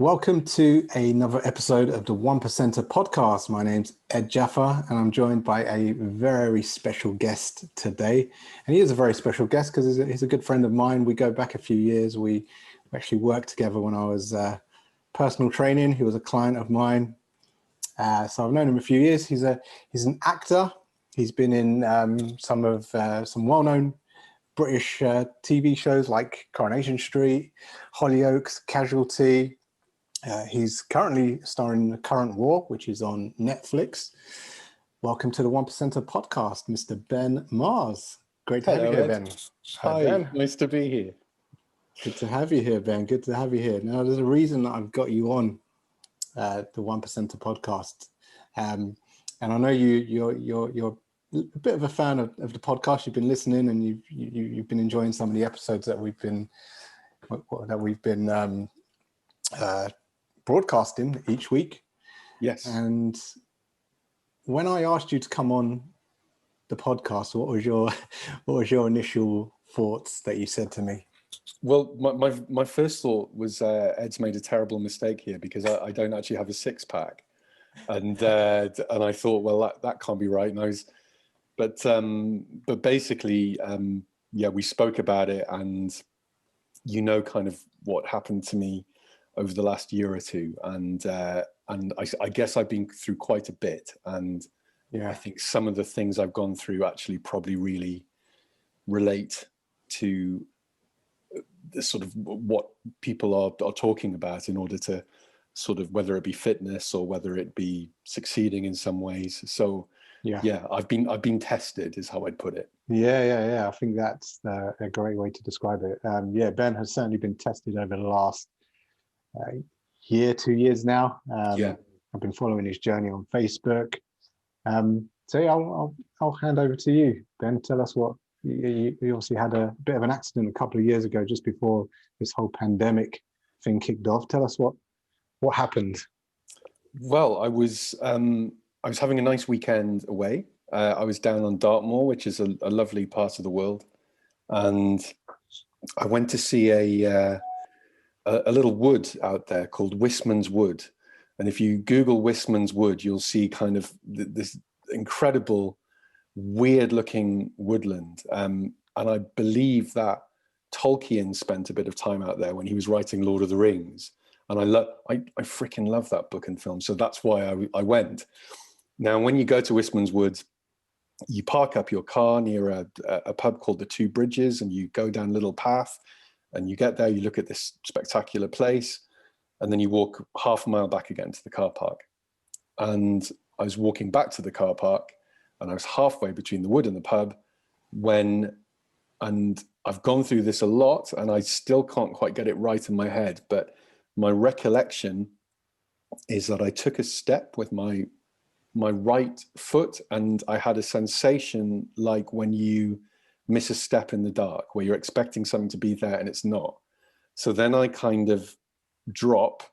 Welcome to another episode of the 1%er podcast. My name's Ed Jaffa, and I'm joined by a very special guest today. And he is a very special guest because he's a good friend of mine. We go back a few years. We actually worked together when I was personal training. He was a client of mine. So I've known him a few years. He's an actor. He's been in some well-known British TV shows like Coronation Street, Hollyoaks, Casualty. He's currently starring in The Current War, which is on Netflix. Welcome to the 1%er podcast, Mr. Ben Mars. Great to have you here, Ben. Hi, Ben. Nice to be here. Good to have you here, Ben. Good to have you here. Now, there's a reason that I've got you on the 1%er podcast. And I know you're a bit of a fan of the podcast. You've been listening and you've been enjoying some of the episodes that we've been broadcasting each week. Yes. And when I asked you to come on the podcast, what was your initial thoughts that you said to me? Well, my first thought was Ed's made a terrible mistake here because I don't actually have a six-pack, and I thought, well, that can't be right. And but basically, we spoke about it, and kind of what happened to me over the last year or two, and I guess I've been through quite a bit, and I think some of the things I've gone through actually probably really relate to the sort of what people are talking about in order to sort of, whether it be fitness or whether it be succeeding in some ways. So I've been tested is how I'd put it. I think that's a great way to describe it. Ben has certainly been tested over the last 2 years now. I've been following his journey on Facebook. I'll hand over to you, Ben. Tell us what you obviously had a bit of an accident a couple of years ago, just before this whole pandemic thing kicked off. Tell us what happened. Well, I was having a nice weekend away. I was down on Dartmoor, which is a lovely part of the world, and I went to see a little wood out there called Wistman's Wood. And if you Google Wistman's Wood, you'll see kind of this incredible, weird-looking woodland. And I believe that Tolkien spent a bit of time out there when he was writing Lord of the Rings. And I freaking love that book and film. So that's why I went. Now, when you go to Wistman's Wood, you park up your car near a pub called the Two Bridges, and you go down a little path. And you get there, you look at this spectacular place, and then you walk half a mile back again to the car park. And I was walking back to the car park, and I was halfway between the wood and the pub and I've gone through this a lot, and I still can't quite get it right in my head, but my recollection is that I took a step with my right foot, and I had a sensation like when you miss a step in the dark, where you're expecting something to be there and it's not. So then I kind of drop,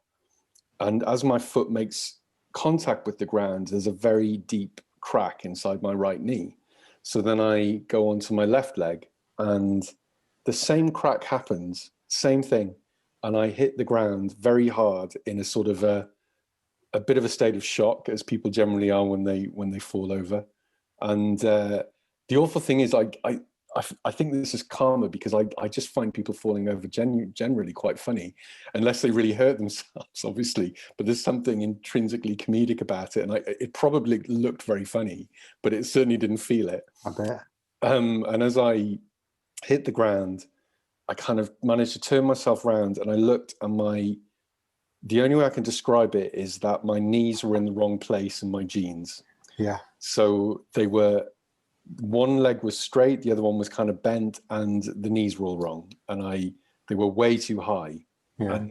and as my foot makes contact with the ground, there's a very deep crack inside my right knee. So then I go onto my left leg, and the same crack happens, same thing, and I hit the ground very hard in a sort of a bit of a state of shock, as people generally are when they fall over. And the awful thing is, I think this is karma, because I just find people falling over generally quite funny, unless they really hurt themselves, obviously. But there's something intrinsically comedic about it, and it probably looked very funny, but it certainly didn't feel it. I bet. And as I hit the ground, I kind of managed to turn myself around, and I looked, and the only way I can describe it is that my knees were in the wrong place in my jeans. Yeah. So they were. One leg was straight, the other one was kind of bent, and the knees were all wrong, and they were way too high. Yeah.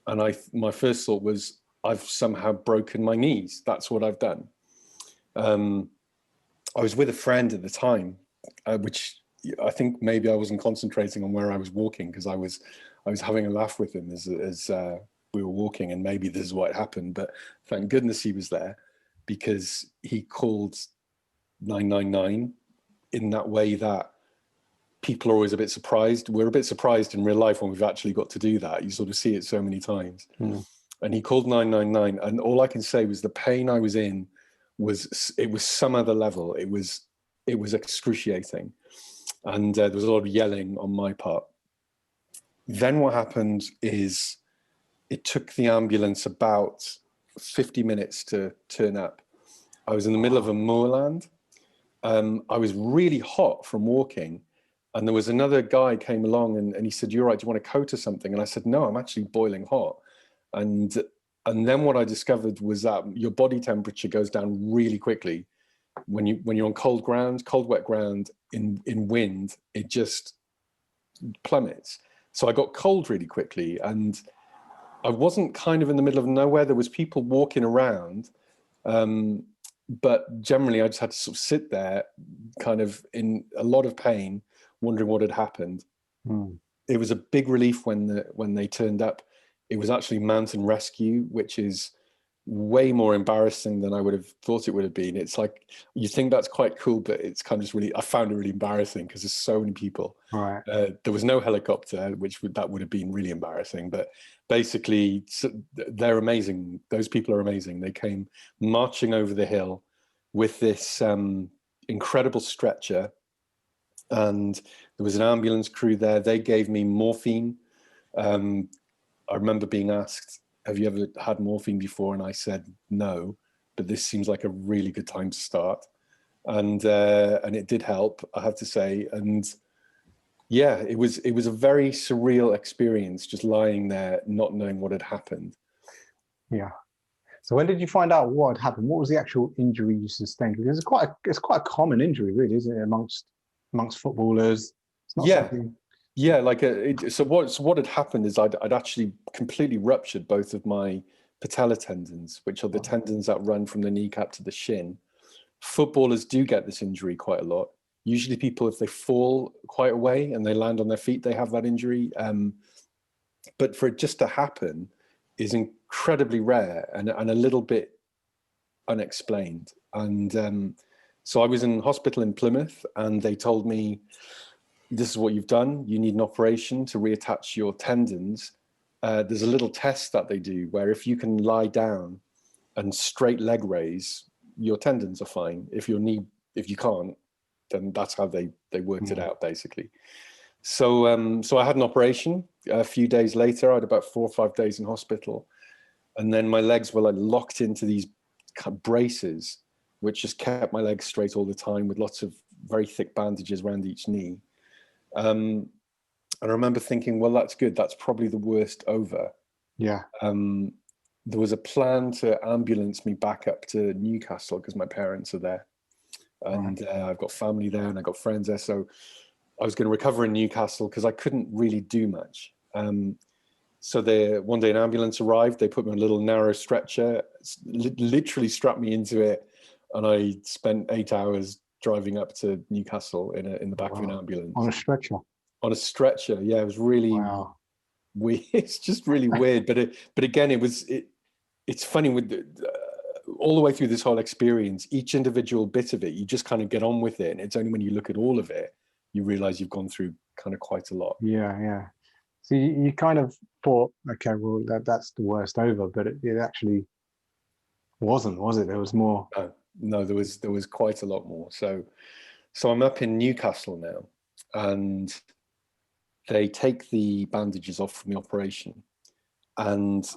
And my first thought was, I've somehow broken my knees. That's what I've done. I was with a friend at the time, which I think maybe I wasn't concentrating on where I was walking, because I was having a laugh with him as we were walking, and maybe this is what happened. But thank goodness he was there, because he called 999 in that way that people are always a bit surprised. We're a bit surprised in real life when we've actually got to do that. You sort of see it so many times. And he called 999, and all I can say was the pain I was in was some other level. It was excruciating, and there was a lot of yelling on my part. Then what happened is it took the ambulance about 50 minutes to turn up. I was in the middle of a moorland. I was really hot from walking, and there was another guy came along and he said, "You're right, do you want a coat or something?" And I said, "No, I'm actually boiling hot." And then what I discovered was that your body temperature goes down really quickly when you're on cold ground, cold wet ground in wind. It just plummets. So I got cold really quickly, and I wasn't kind of in the middle of nowhere. There was people walking around, but generally I just had to sort of sit there, kind of in a lot of pain, wondering what had happened. It was a big relief when they turned up. It was actually mountain rescue, which is way more embarrassing than I would have thought it would have been. It's like, you think that's quite cool, but it's kind of just really, I found it really embarrassing because there's so many people. Right. There was no helicopter, that would have been really embarrassing. But basically, they're amazing. Those people are amazing. They came marching over the hill with this incredible stretcher, and there was an ambulance crew there. They gave me morphine. I remember being asked, "Have you ever had morphine before?" And I said, "No, but this seems like a really good time to start." And it did help, I have to say. And yeah, it was a very surreal experience, just lying there, not knowing what had happened. Yeah. So when did you find out what had happened? What was the actual injury you sustained? Because it's quite a common injury, really, isn't it, amongst footballers? It's not something. Yeah, like so what had happened is I'd actually completely ruptured both of my patella tendons, which are the tendons that run from the kneecap to the shin. Footballers do get this injury quite a lot. Usually people, if they fall quite a way and they land on their feet, they have that injury. But for it just to happen is incredibly rare and a little bit unexplained. And so I was in hospital in Plymouth, and they told me, "This is what you've done. You need an operation to reattach your tendons." There's a little test that they do where if you can lie down and straight leg raise, your tendons are fine. If you can't, then that's how they worked it out, basically. So I had an operation. A few days later, I had about 4 or 5 days in hospital, and then my legs were like locked into these kind of braces, which just kept my legs straight all the time, with lots of very thick bandages around each knee. And I remember thinking, well, that's good. That's probably the worst over. Yeah. There was a plan to ambulance me back up to Newcastle because my parents are there, and I've got family there and I've got friends there. So I was going to recover in Newcastle because I couldn't really do much. So one day an ambulance arrived. They put me on a little narrow stretcher, literally strapped me into it, and I spent 8 hours driving up to Newcastle in the back of an ambulance. On a stretcher? On a stretcher, yeah. It was really weird. It's just really weird. But again, it's funny with all the way through this whole experience, each individual bit of it, you just kind of get on with it. And it's only when you look at all of it, you realize you've gone through kind of quite a lot. Yeah. So you kind of thought, okay, well, that's the worst over, but it actually wasn't, was it? There was more. No, there was quite a lot more. So I'm up in Newcastle now, and they take the bandages off from the operation, and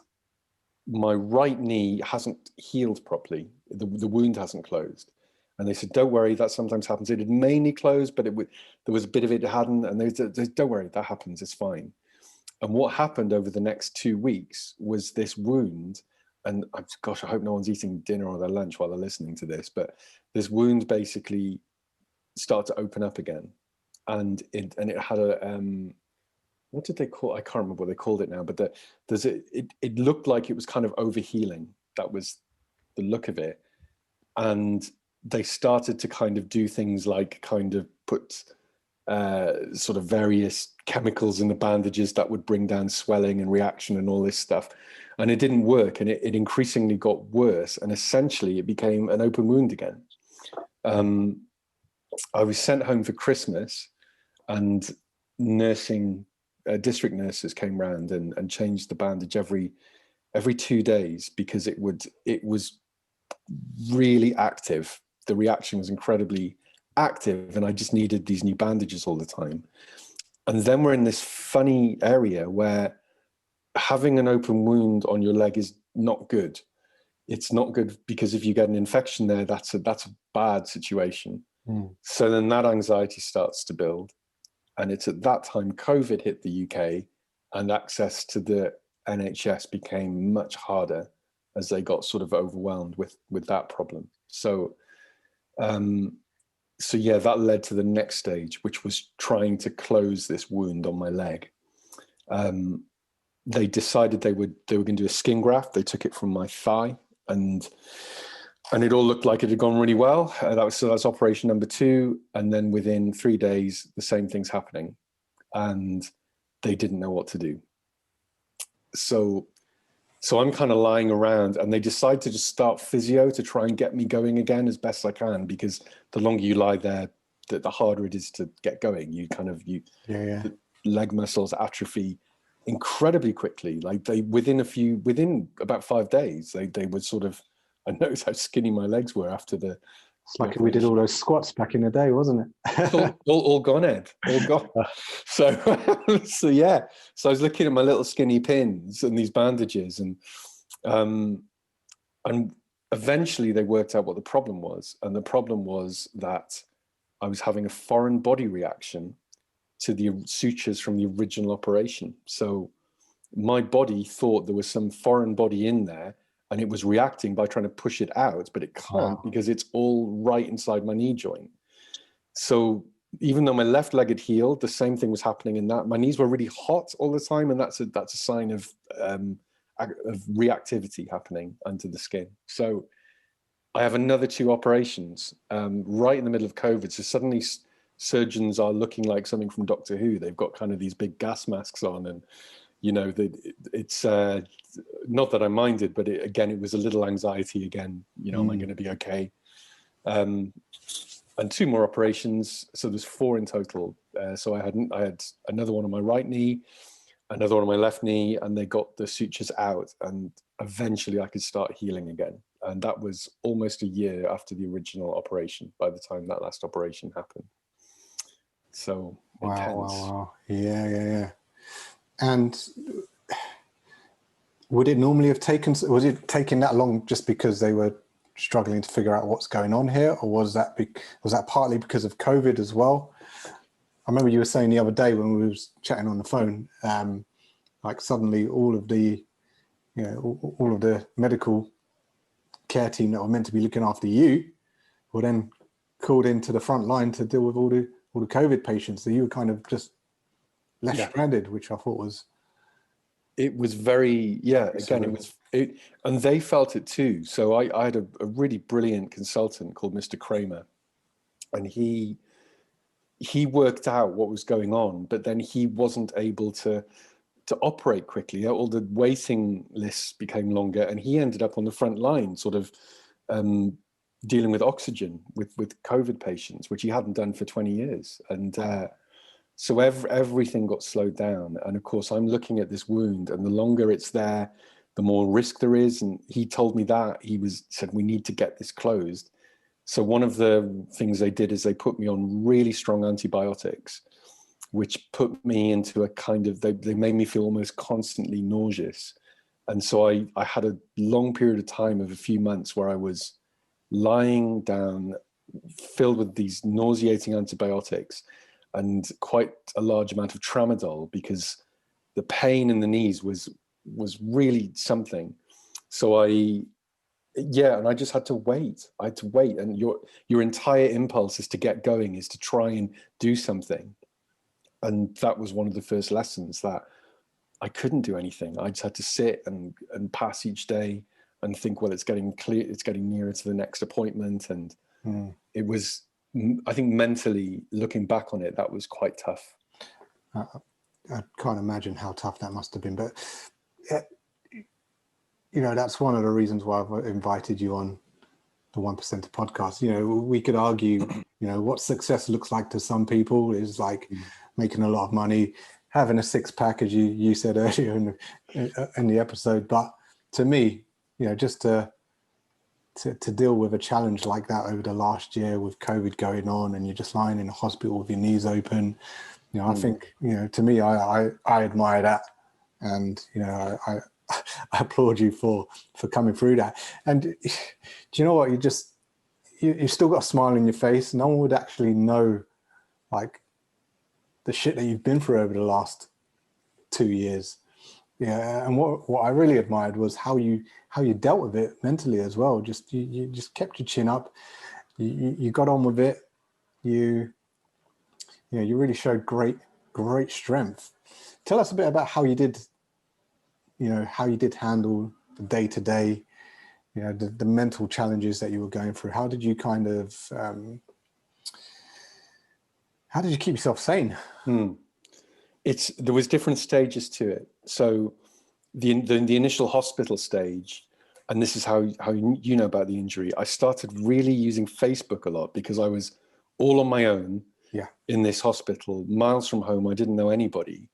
my right knee hasn't healed properly. The wound hasn't closed. And they said, "Don't worry, that sometimes happens." It had mainly closed, but there was a bit of it that hadn't. And they said, "Don't worry, that happens, it's fine." And what happened over the next 2 weeks was this wound, and gosh, I hope no one's eating dinner or their lunch while they're listening to this, but this wound basically started to open up again. And it had a, what did they call? I can't remember what they called it now, but it looked like it was kind of overhealing. That was the look of it. And they started to kind of do things like kind of put sort of various chemicals in the bandages that would bring down swelling and reaction and all this stuff. And it didn't work, and it increasingly got worse. And essentially it became an open wound again. I was sent home for Christmas, and district nurses came round and changed the bandage every 2 days, because it was really active. The reaction was incredibly active, and I just needed these new bandages all the time. And then we're in this funny area where having an open wound on your leg is not good. It's not good because if you get an infection there, that's a bad situation. So then that anxiety starts to build. And it's at that time COVID hit the UK, and access to the NHS became much harder as they got sort of overwhelmed with that problem. So yeah, that led to the next stage, which was trying to close this wound on my leg. They decided they were going to do a skin graft. They took it from my thigh, and it all looked like it had gone really well. That's operation number 2. And then within 3 days, the same thing's happening, and they didn't know what to do. So I'm kind of lying around, and they decide to just start physio to try and get me going again as best I can, because the longer you lie there, the harder it is to get going. The leg muscles atrophy incredibly quickly. Like within about 5 days, they would sort of, I noticed how skinny my legs were after the. It's like we did all those squats back in the day, wasn't it? all gone, Ed. All gone. So yeah. So I was looking at my little skinny pins and these bandages, and eventually they worked out what the problem was. And the problem was that I was having a foreign body reaction to the sutures from the original operation. So my body thought there was some foreign body in there, and it was reacting by trying to push it out, but it can't because it's all right inside my knee joint. So even though my left leg had healed, the same thing was happening in that. My knees were really hot all the time, and that's a sign of reactivity happening under the skin. So I have another 2 operations right in the middle of COVID. So suddenly surgeons are looking like something from Doctor Who. They've got kind of these big gas masks on, and it's not that I minded, but it was a little anxiety again. Am I going to be okay? And 2 more operations, so there's 4 in total. So I had another one on my right knee, another one on my left knee, and they got the sutures out, and eventually I could start healing again. And that was almost a year after the original operation by the time that last operation happened. So intense. Wow. Yeah. And was it taking that long just because they were struggling to figure out what's going on here, or was that partly because of COVID as well? I remember you were saying the other day when we was chatting on the phone, like suddenly all of the medical care team that were meant to be looking after you were then called into the front line to deal with all the COVID patients. So you were kind of just left stranded, which I thought was. It was very, again, and they felt it too. So I had a really brilliant consultant called Mr. Kramer, and he worked out what was going on, but then he wasn't able to operate quickly. All the waiting lists became longer, and he ended up on the front line, sort of dealing with oxygen with COVID patients, which he hadn't done for 20 years. And so everything got slowed down. And of course, I'm looking at this wound, and the longer it's there, the more risk there is. And he told me that. Said, we need to get this closed. So one of the things they did is they put me on really strong antibiotics, which put me into a kind of, they made me feel almost constantly nauseous. And so I had a long period of time of a few months where I was lying down, filled with these nauseating antibiotics and quite a large amount of tramadol, because the pain in the knees was really something. So and I just had to wait. I had to wait. And your entire impulse is to get going, is to try and do something. And that was one of the first lessons, that I couldn't do anything. I just had to sit and pass each day and think, well, it's getting clear, it's getting nearer to the next appointment. And it was, I think mentally looking back on it, that was quite tough. I can't imagine how tough that must have been, but that's one of the reasons why I've invited you on the 1% podcast. You know, we could argue, you know, what success looks like to some people is like making a lot of money, having a six pack, as you said earlier in the episode. But to me, you know, just to deal with a challenge like that over the last year with COVID going on, and you're just lying in a hospital with your knees open, you know, I think, you know, to me, I admire that, and you know, I applaud you for coming through that. And do you know what? You've still got a smile on your face. No one would actually know, like, the shit that you've been through over the last 2 years. Yeah, and what I really admired was how you dealt with it mentally as well. Just you just kept your chin up. You got on with it. You really showed great strength. Tell us a bit about how you did handle the day to day, you know, the mental challenges that you were going through. How did you kind of how did you keep yourself sane? There was different stages to it. So the initial hospital stage, and this is how you know about the injury. I started really using Facebook a lot because I was all on my own in this hospital, miles from home. I didn't know anybody,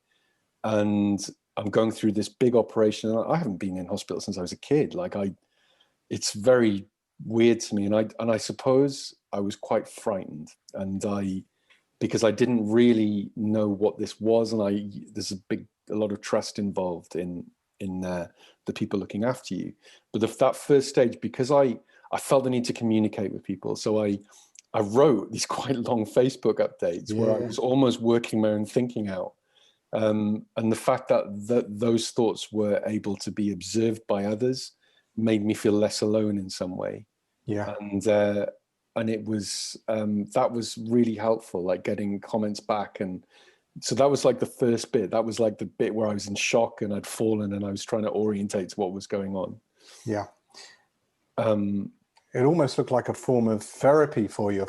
and I'm going through this big operation. I haven't been in hospital since I was a kid. It's very weird to me, and I suppose I was quite frightened, because I didn't really know what this was, and there's a lot of trust involved in the people looking after you. But that first stage, because I felt the need to communicate with people, so I wrote these quite long Facebook updates where I was almost working my own thinking out. And the fact that those thoughts were able to be observed by others made me feel less alone in some way. Yeah. And it was, that was really helpful, like getting comments back. And so that was like the first bit. That was like the bit where I was in shock and I'd fallen and I was trying to orientate to what was going on. Yeah. It almost looked like a form of therapy for you,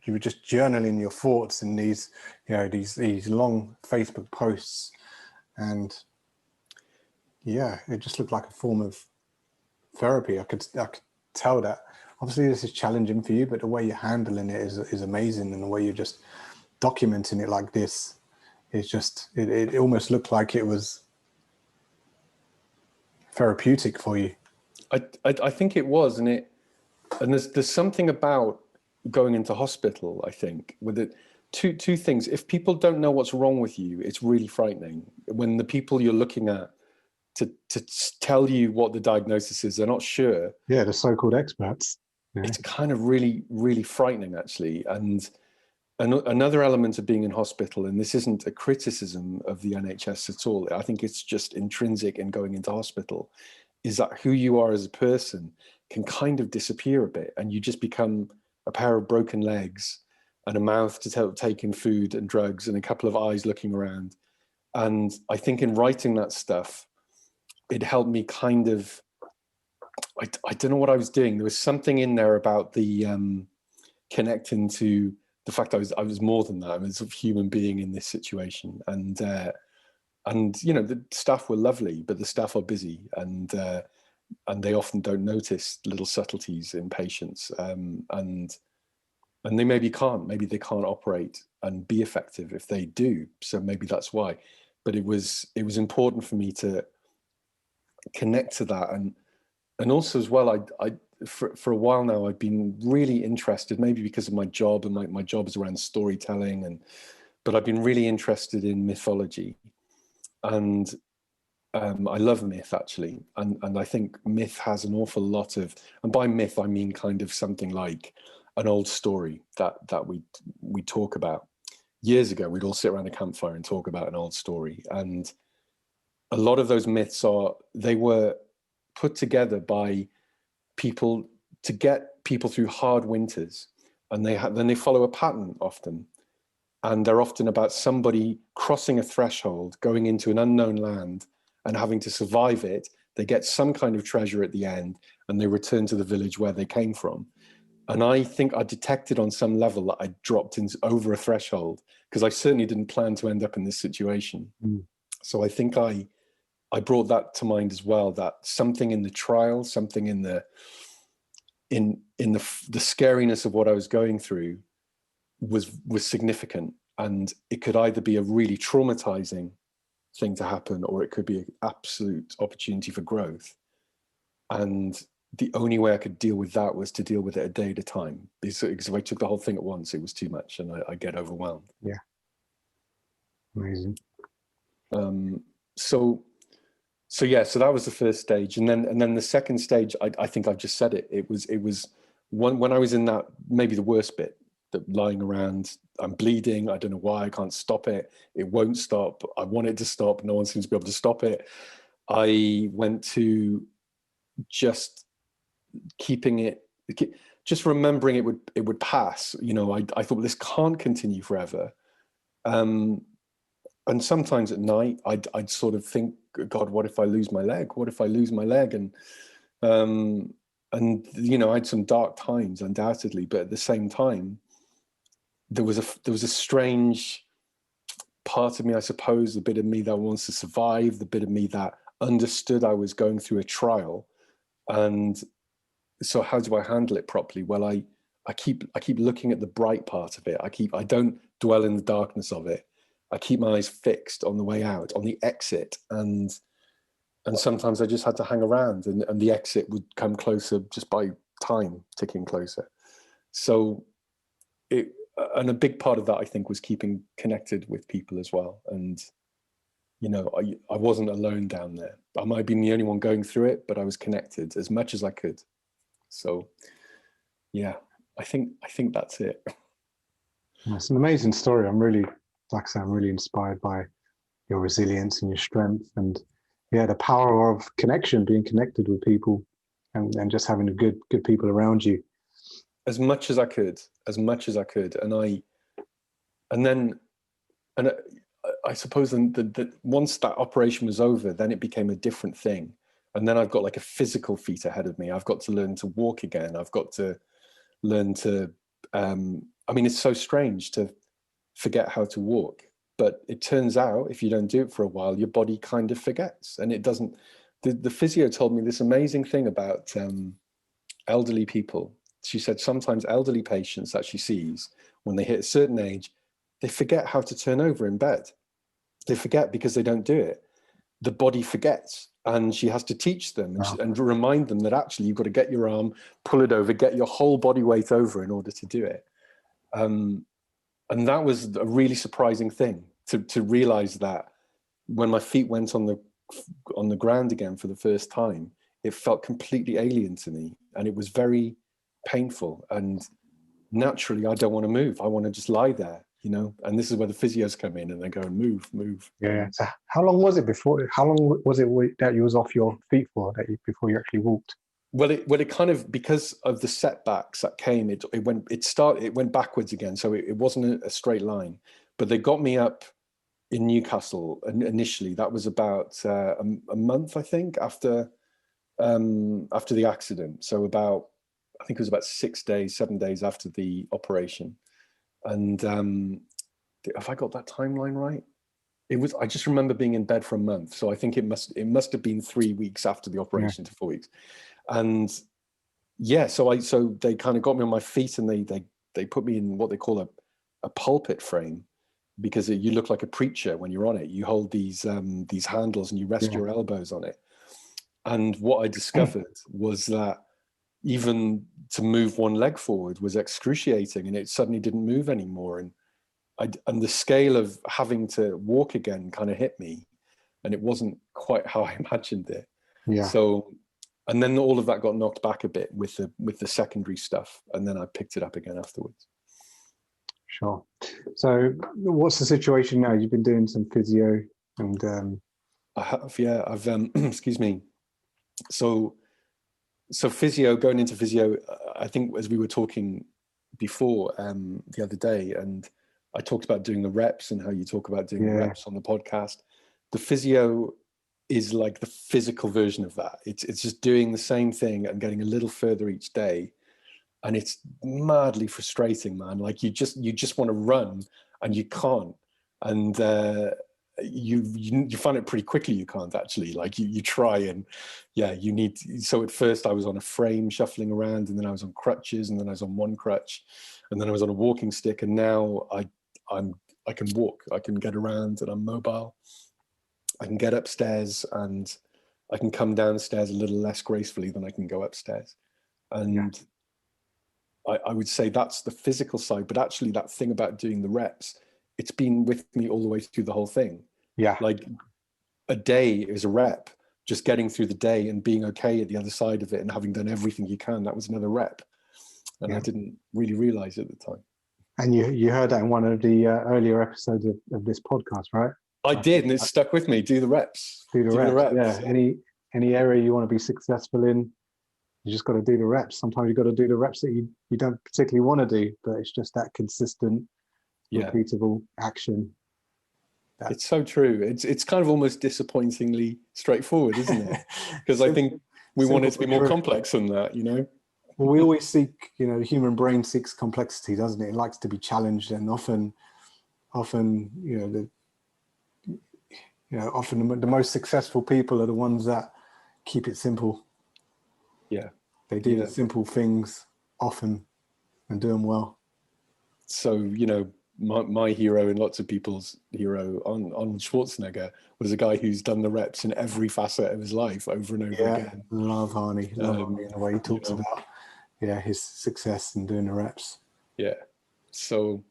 you were just journaling your thoughts in these, you know, these long Facebook posts. And yeah, it just looked like a form of therapy. I could tell that. Obviously this is challenging for you, but the way you're handling it is amazing. And the way you're just documenting it like this is just, it almost looked like it was therapeutic for you. I think it was, and there's something about going into hospital, I think, with it. Two things. If people don't know what's wrong with you, it's really frightening. When the people you're looking at to tell you what the diagnosis is, they're not sure. Yeah, the so-called experts. Yeah. It's kind of really, really frightening, actually. And another element of being in hospital, and this isn't a criticism of the NHS at all, I think it's just intrinsic in going into hospital, is that who you are as a person can kind of disappear a bit, and you just become a pair of broken legs and a mouth to take in food and drugs and a couple of eyes looking around. And I think in writing that stuff, it helped me kind of, I don't know what I was doing. There was something in there about the connecting to the fact I was more than that. I was a human being in this situation. And you know, the staff were lovely, but the staff are busy, and they often don't notice little subtleties in patients, and they maybe they can't operate and be effective if they do. So maybe that's why. But it was important for me to connect to that, and also as well, I for a while now I've been really interested, maybe because of my job, and my job is around storytelling, but I've been really interested in mythology. And I love myth, actually, and I think myth has an awful lot of, and by myth I mean kind of something like an old story that we talk about. Years ago, we'd all sit around a campfire and talk about an old story, and a lot of those myths were put together by people to get people through hard winters, and then they follow a pattern often. And they're often about somebody crossing a threshold, going into an unknown land and having to survive it. They get some kind of treasure at the end, and they return to the village where they came from. And I think I detected on some level that I dropped over a threshold, because I certainly didn't plan to end up in this situation. So I think I brought that to mind as well, that something in the trial, something in the the scariness of what I was going through was significant, and it could either be a really traumatizing thing to happen, or it could be an absolute opportunity for growth. And the only way I could deal with that was to deal with it a day at a time, because if I took the whole thing at once, it was too much, and I get overwhelmed. Yeah. Amazing. So that was the first stage, and then the second stage, I think I've just said it. It was when I was in that, maybe the worst bit, that lying around, I'm bleeding, I don't know why, I can't stop it, it won't stop, I want it to stop, no one seems to be able to stop it. I went to just keeping it, just remembering it would pass. You know, I thought, this can't continue forever. And sometimes at night, I'd sort of think, God, what if I lose my leg? What if I lose my leg? And you know, I had some dark times, undoubtedly, but at the same time, there was a strange part of me, I suppose, the bit of me that wants to survive, the bit of me that understood I was going through a trial. And so how do I handle it properly? Well, I keep looking at the bright part of it. I don't dwell in the darkness of it. I keep my eyes fixed on the way out, on the exit, and sometimes I just had to hang around, and the exit would come closer just by time ticking closer. So and a big part of that, I think, was keeping connected with people as well. And, you know, I wasn't alone down there. I might have been the only one going through it, but I was connected as much as I could. So, yeah, I think that's it. It's an amazing story. I'm really inspired by your resilience and your strength, and yeah, the power of connection, being connected with people, and just having good people around you. As much as I could, and I suppose that once that operation was over, then it became a different thing. And then I've got like a physical feat ahead of me. I've got to learn to walk again. I've got to learn to, I mean, it's so strange to forget how to walk, but it turns out if you don't do it for a while, your body kind of forgets, and it doesn't. The physio told me this amazing thing about elderly people. She said sometimes elderly patients that she sees, when they hit a certain age, they forget how to turn over in bed. They forget because they don't do it. The body forgets, and she has to teach them and remind them that actually you've got to get your arm, pull it over, get your whole body weight over in order to do it. And that was a really surprising thing to realize, that when my feet went on the ground again for the first time, it felt completely alien to me, and it was very painful. And naturally, I don't want to move. I want to just lie there, you know. And this is where the physios come in, and they go, move. Yeah. So how long was it that you was off your feet for, before you actually walked? Well, it kind of, because of the setbacks that came, it went backwards again. So it wasn't a straight line. But they got me up in Newcastle initially. That was about a month, I think, after the accident. So I think it was about 7 days after the operation. And have I got that timeline right? I just remember being in bed for a month. So I think it must have been 3 weeks after the operation to 4 weeks. And yeah, so they kind of got me on my feet, and they put me in what they call a pulpit frame, because you look like a preacher when you're on it. You hold these handles and you rest your elbows on it. And what I discovered was that even to move one leg forward was excruciating, and it suddenly didn't move anymore. And the scale of having to walk again kind of hit me, and it wasn't quite how I imagined it. Yeah. So, and then all of that got knocked back a bit with the secondary stuff, and then I picked it up again afterwards. Sure. So what's the situation now? You've been doing some physio, and I have, yeah. I've excuse me. So going into physio, I think, as we were talking before the other day, and I talked about doing the reps and how you talk about doing the reps on the podcast. The physio is like the physical version of that. It's just doing the same thing and getting a little further each day. And it's madly frustrating, man. Like you just want to run and you can't. And you find it pretty quickly you can't actually. Like you try, and yeah, you need. So at first I was on a frame shuffling around, and then I was on crutches, and then I was on one crutch, and then I was on a walking stick, and now I can walk, I can get around, and I'm mobile. I can get upstairs, and I can come downstairs a little less gracefully than I can go upstairs. And I would say that's the physical side, but actually that thing about doing the reps, it's been with me all the way through the whole thing. Yeah. Like a day is a rep, just getting through the day and being okay at the other side of it and having done everything you can. That was another rep. And I didn't really realize it at the time. And you heard that in one of the earlier episodes of this podcast, right? I did, and it stuck with me. Do the reps. Do the reps. Yeah. Any area you want to be successful in, you just got to do the reps. Sometimes you got to do the reps that you don't particularly want to do, but it's just that consistent, repeatable action. It's so true. It's kind of almost disappointingly straightforward, isn't it? Because I think we want it to be more complex than that, you know? Well, we always seek, the human brain seeks complexity, doesn't it? It likes to be challenged, and often, often the most successful people are the ones that keep it simple. Yeah. They do the simple things often and do them well. So, my hero and lots of people's hero, Arnold Schwarzenegger, was a guy who's done the reps in every facet of his life over and over again. Love Arnie. Love Arnie in the way he talks about his success in doing the reps. Yeah. So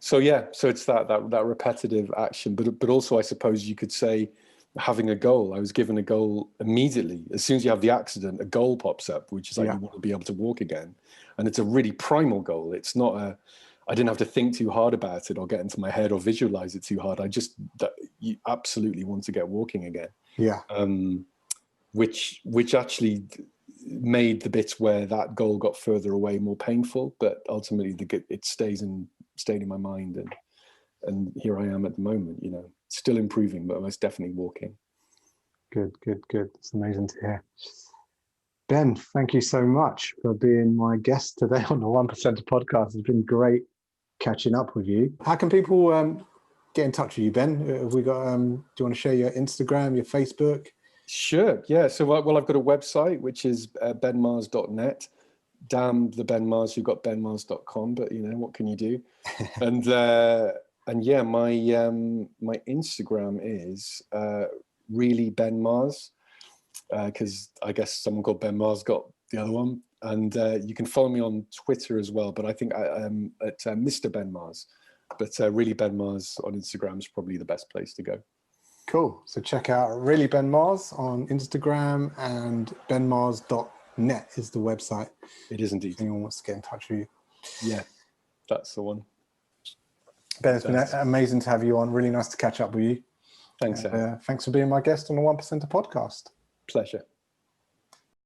it's that repetitive action, but also I suppose you could say having a goal. I was given a goal immediately. As soon as you have the accident, a goal pops up, which is like you want to be able to walk again. And it's a really primal goal. It's not I didn't have to think too hard about it or get into my head or visualize it too hard. You absolutely want to get walking again. Yeah. Which actually made the bits where that goal got further away more painful, but ultimately it stayed in my mind, and here I am at the moment, still improving, but most definitely walking. Good. It's amazing to hear. Ben, thank you so much for being my guest today on the 1% podcast. It's been great catching up with you. How can people get in touch with you, Ben? Have we got? Do you want to share your Instagram, your Facebook? Sure. Yeah. So, I've got a website which is benmars.net. Damn the Ben Mars, you've got benmars.com, but what can you do? And yeah, my Instagram is really Ben Mars, because I guess someone called Ben Mars got the other one. And you can follow me on Twitter as well, but I think I am at Mr. Ben Mars. But really Ben Mars on Instagram is probably the best place to go. Cool. So check out Really Ben Mars on Instagram, and benmars.net is the website. It is indeed. If anyone wants to get in touch with you. Yeah, that's the one. Ben, it's been amazing to have you on. Really nice to catch up with you. Thanks, thanks for being my guest on the 1%er podcast. Pleasure.